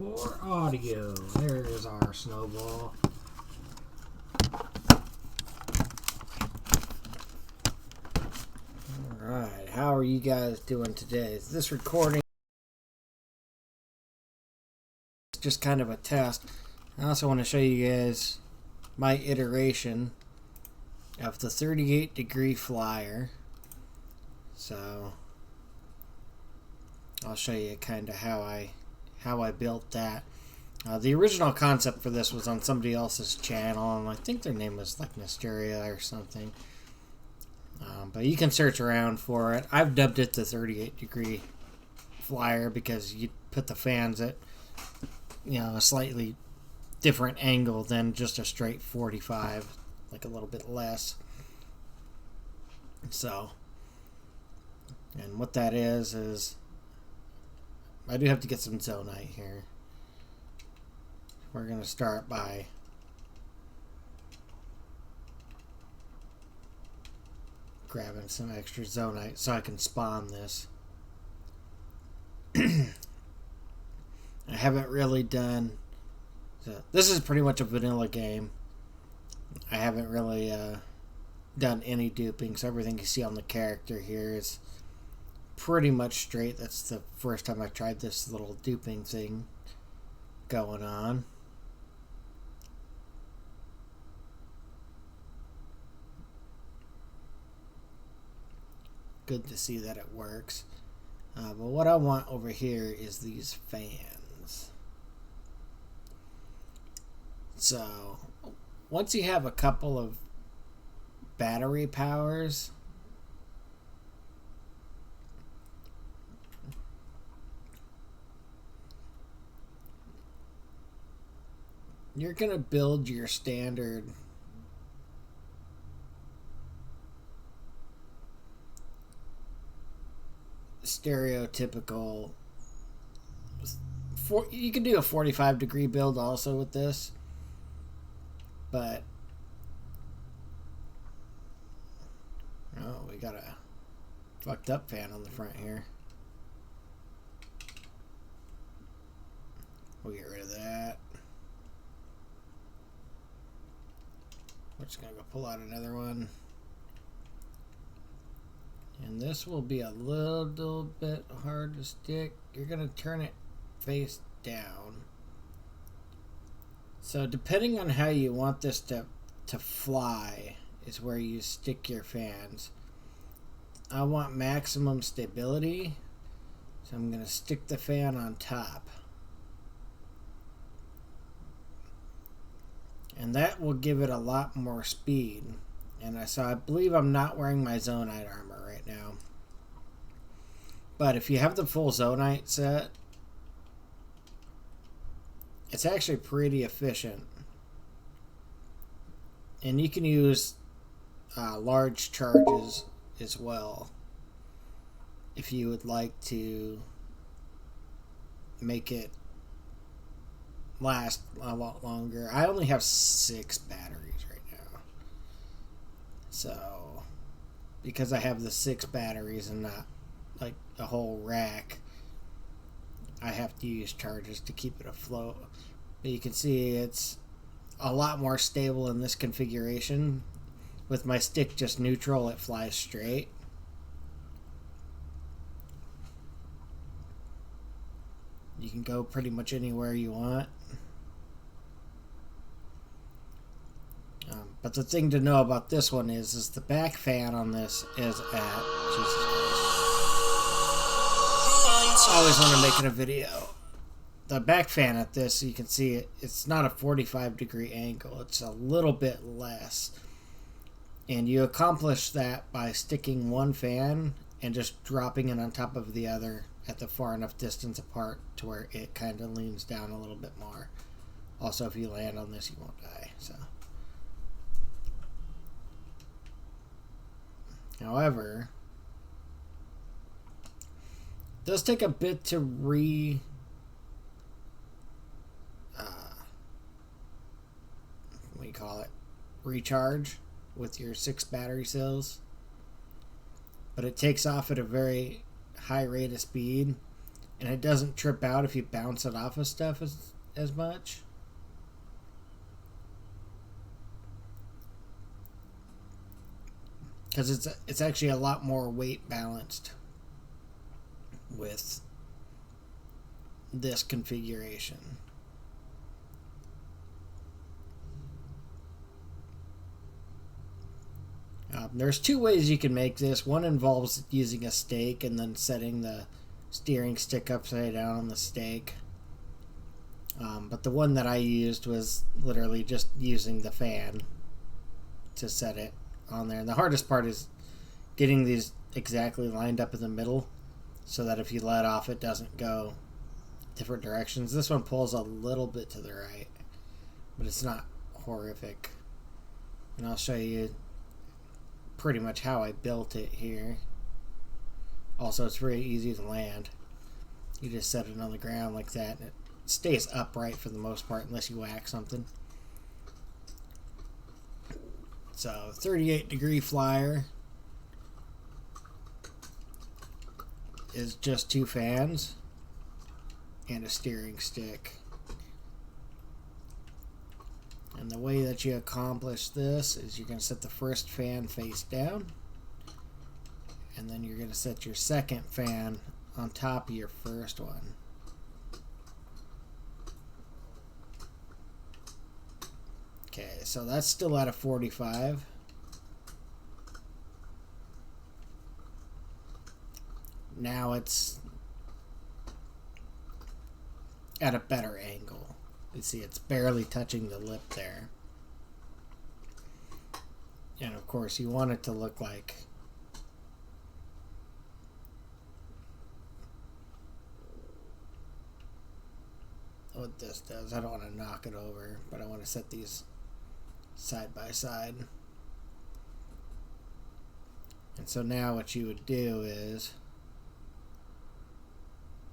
for audio. There's our snowball. Alright, how are you guys doing today? This recording is just kind of a test. I also want to show you guys my iteration of the 38-degree flyer. So I'll show you kind of how I built that. The original concept for this was on somebody else's channel, and I think their name was like Mysteria or something. But you can search around for it. I've dubbed it the 38-degree flyer because you put the fans at, a slightly different angle than just a straight 45, like a little bit less. So, and what that is I do have to get some zonite here. We're going to start by grabbing some extra zonite so I can spawn this. I haven't really done... this is pretty much a vanilla game. I haven't really done any duping, so everything you see on the character here is pretty much straight. That's the first time I tried this little duping thing going on. Good to see that it works. But what I want over here is these fans. So once you have a couple of battery powers, you're going to build your standard stereotypical you can do a 45-degree build also with this, but we got a fucked up fan on the front here. We'll get rid of that. We're just gonna go pull out another one. And this will be a little bit hard to stick. You're going to turn it face down. So depending on how you want this to fly is where you stick your fans. I want maximum stability, so I'm going to stick the fan on top. And that will give it a lot more speed. And I believe I'm not wearing my zonite armor right now. But if you have the full zonite set, it's actually pretty efficient. And you can use large charges as well if you would like to make it last a lot longer. I only have 6 batteries right now. So, because I have the 6 batteries and not like a whole rack, I have to use charges to keep it afloat. But you can see it's a lot more stable in this configuration. With my stick just neutral, it flies straight. You can go pretty much anywhere you want. But the thing to know about this one is the back fan on this is at... Jesus Christ. I always want to make it a video. The back fan at this, you can see it's not a 45-degree angle. It's a little bit less. And you accomplish that by sticking one fan and just dropping it on top of the other at the far enough distance apart to where it kind of leans down a little bit more. Also, if you land on this, you won't die. So, however, it does take a bit to recharge with your 6 battery cells, but it takes off at a very high rate of speed, And it doesn't trip out if you bounce it off of stuff as much. Because it's actually a lot more weight balanced with this configuration. There's two ways you can make this. One involves using a stake and then setting the steering stick upside down on the stake. But the one that I used was literally just using the fan to set it on there. And the hardest part is getting these exactly lined up in the middle so that if you let off, it doesn't go different directions. This one pulls a little bit to the right, but it's not horrific. And I'll show you pretty much how I built it here. Also, it's very easy to land. You just set it on the ground like that, and it stays upright for the most part unless you whack something. So, 38-degree flyer is just two fans and a steering stick. And the way that you accomplish this is you're going to set the first fan face down, and then you're going to set your second fan on top of your first one. Okay, so that's still at a 45. Now it's at a better angle. You see, it's barely touching the lip there. And of course, you want it to look like what this does. I don't want to knock it over, but I want to set these side by side. And so now what you would do is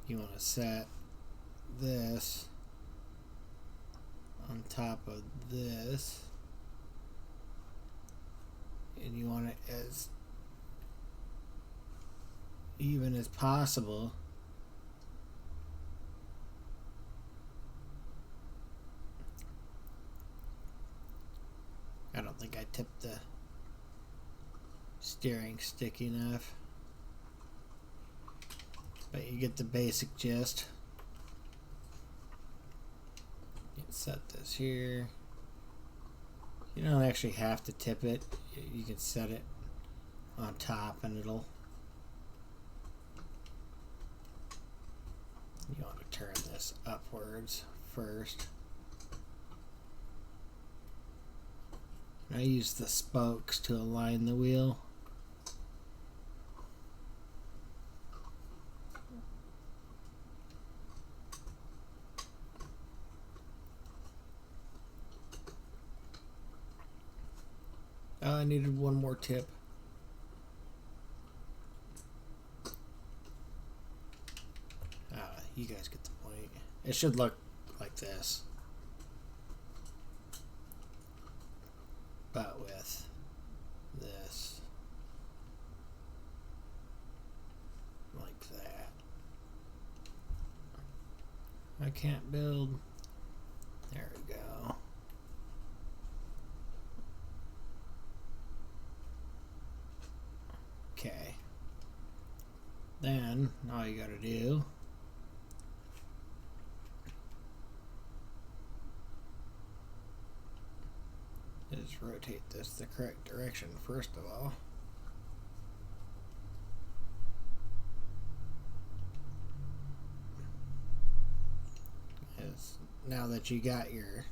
you want to set this on top of this, and you want it as even as possible. I don't think I tipped the steering stick enough, but you get the basic gist. Set this here. You don't actually have to tip it. You can set it on top and it'll... You want to turn this upwards first. And I use the spokes to align the wheel. I needed one more tip. You guys get the point. It should look like this, but with this, like that. I can't build. There we go. Okay. Then all you gotta do is rotate this the correct direction first of all. As now that you got your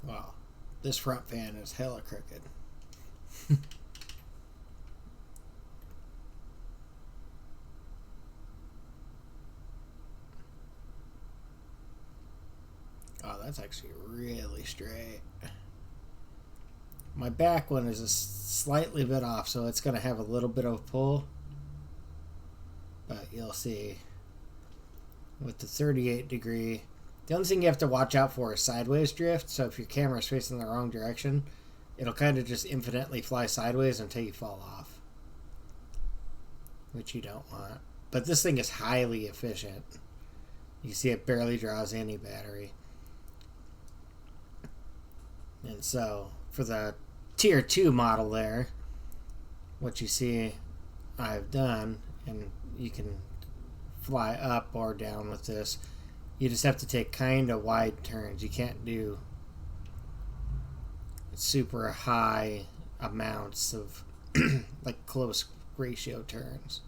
wow, this front fan is hella crooked. Oh, that's actually really straight. My back one is a slightly bit off, so it's going to have a little bit of a pull. But you'll see with the 38 degree, The only thing you have to watch out for is sideways drift. So if your camera is facing the wrong direction, it'll kind of just infinitely fly sideways until you fall off, which you don't want. But this thing is highly efficient. You see it barely draws any battery. And so for the tier 2 model there, what you see I've done, and you can fly up or down with this, you just have to take kind of wide turns. You can't do super high amounts of like close ratio turns.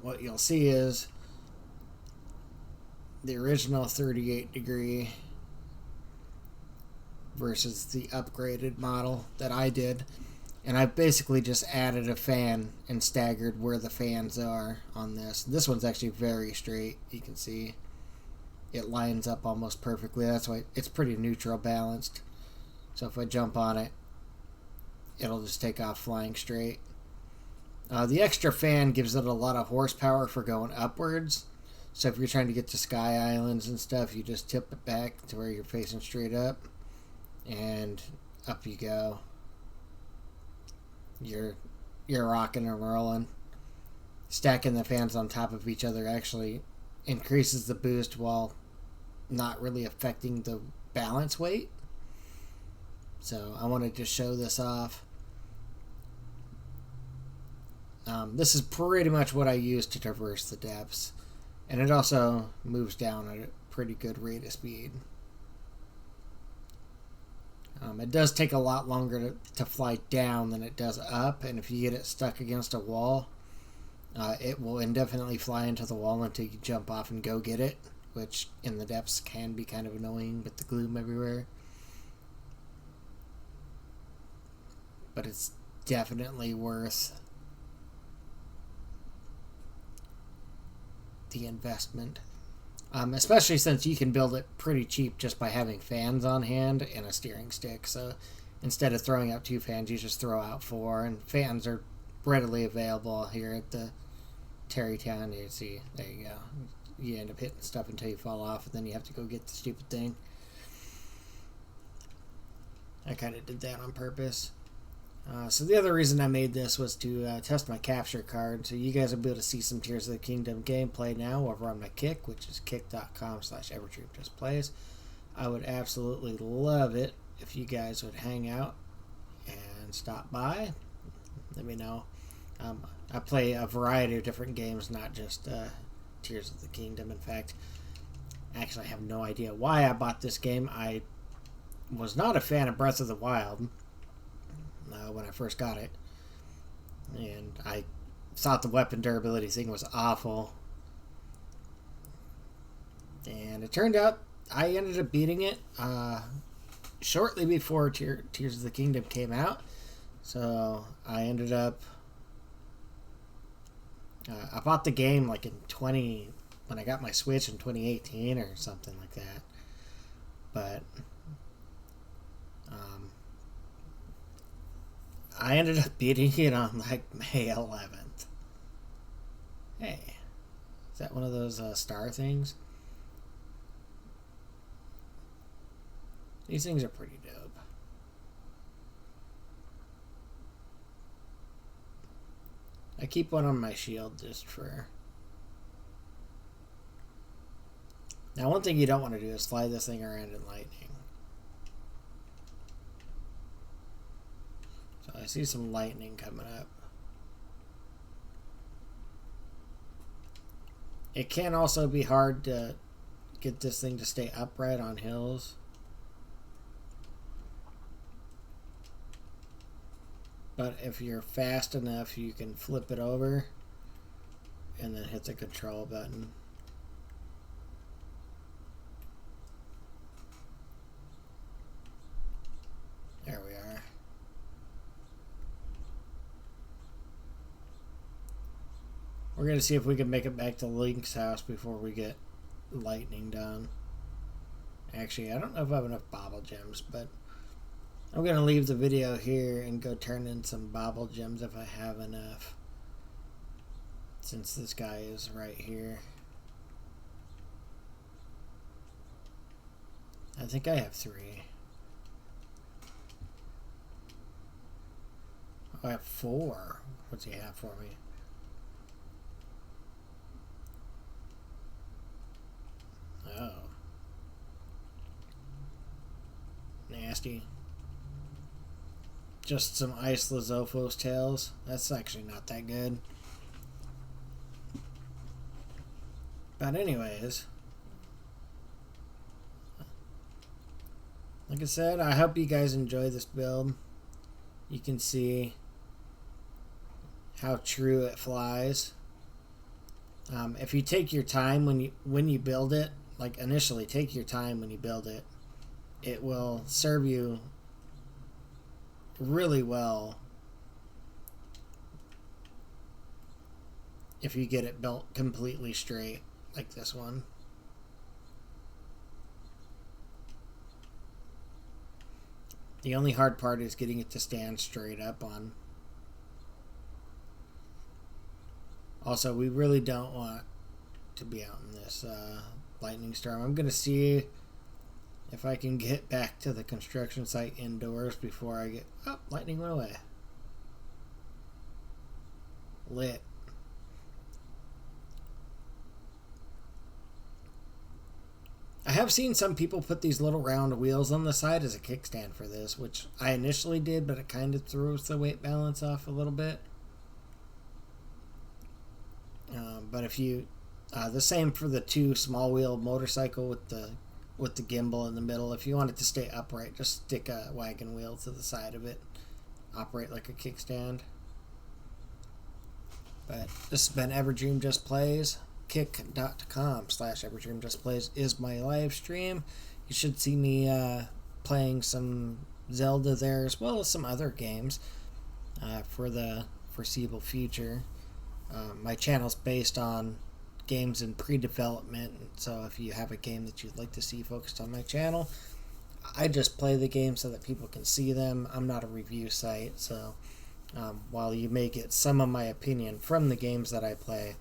What you'll see is the original 38 degree versus the upgraded model that I did. And I basically just added a fan and staggered where the fans are on this. This one's actually very straight. You can see it lines up almost perfectly. That's why it's pretty neutral balanced. So if I jump on it, it'll just take off flying straight. The extra fan gives it a lot of horsepower for going upwards. So if you're trying to get to sky islands and stuff, you just tip it back to where you're facing straight up, and up you go. You're rocking and rolling. Stacking the fans on top of each other actually increases the boost while not really affecting the balance weight. So I wanted to show this off. This is pretty much what I use to traverse the depths, and it also moves down at a pretty good rate of speed. It does take a lot longer to fly down than it does up, and if you get it stuck against a wall, it will indefinitely fly into the wall until you jump off and go get it, which in the depths can be kind of annoying with the gloom everywhere. But it's definitely worth the investment. Especially since you can build it pretty cheap just by having fans on hand and a steering stick. So instead of throwing out 2 fans, you just throw out 4, and fans are readily available here at the Terrytown. You see, there you go. You end up hitting stuff until you fall off, and then you have to go get the stupid thing. I kind of did that on purpose. So the other reason I made this was to test my capture card, so you guys will be able to see some Tears of the Kingdom gameplay now over on my Kick, which is kick.com/EverTroopJustPlays. I would absolutely love it if you guys would hang out and stop by. Let me know. I play a variety of different games, not just Tears of the Kingdom. In fact, actually I have no idea why I bought this game. I was not a fan of Breath of the Wild when I first got it, and I thought the weapon durability thing was awful, and it turned out I ended up beating it shortly before Tears of the Kingdom came out. So I ended up I bought the game like when I got my Switch in 2018 or something like that, but I ended up beating it on like May 11th. Hey, is that one of those star things? These things are pretty dope. I keep one on my shield just for... Now, one thing you don't want to do is fly this thing around in lightning. So I see some lightning coming up. It can also be hard to get this thing to stay upright on hills. But if you're fast enough, you can flip it over and then hit the control button. There we are. We're going to see if we can make it back to Link's house before we get lightning done. Actually, I don't know if I have enough bobble gems, but I'm going to leave the video here and go turn in some bobble gems if I have enough, since this guy is right here. I think I have 3. Oh, I have 4. What's he have for me? Oh. Nasty. Just some Isla Zophos tails. That's actually not that good. But anyways, like I said, I hope you guys enjoy this build. You can see how true it flies. If you take your time when you build it, like initially take your time when you build it, it will serve you really well if you get it built completely straight like this one. The only hard part is getting it to stand straight up on. Also, we really don't want to be out in this lightning storm. I'm going to see if I can get back to the construction site indoors before I get... Oh, lightning went away. Lit. I have seen some people put these little round wheels on the side as a kickstand for this, which I initially did, but it kind of throws the weight balance off a little bit. But if you... the same for the 2 small wheel motorcycle with the gimbal in the middle. If you want it to stay upright, just stick a wagon wheel to the side of it. Operate like a kickstand. But this has been Everdream Just Plays. Kick.com/EverdreamJustPlays is my live stream. You should see me playing some Zelda there, as well as some other games for the foreseeable future. My channel's based on games in pre-development, so if you have a game that you'd like to see focused on my channel, I just play the game so that people can see them. I'm not a review site, so while you may get some of my opinion from the games that I play,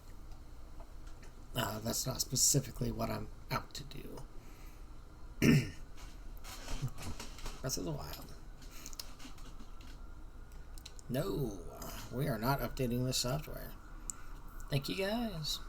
that's not specifically what I'm out to do. Breath of the Wild. No, we are not updating this software. Thank you guys.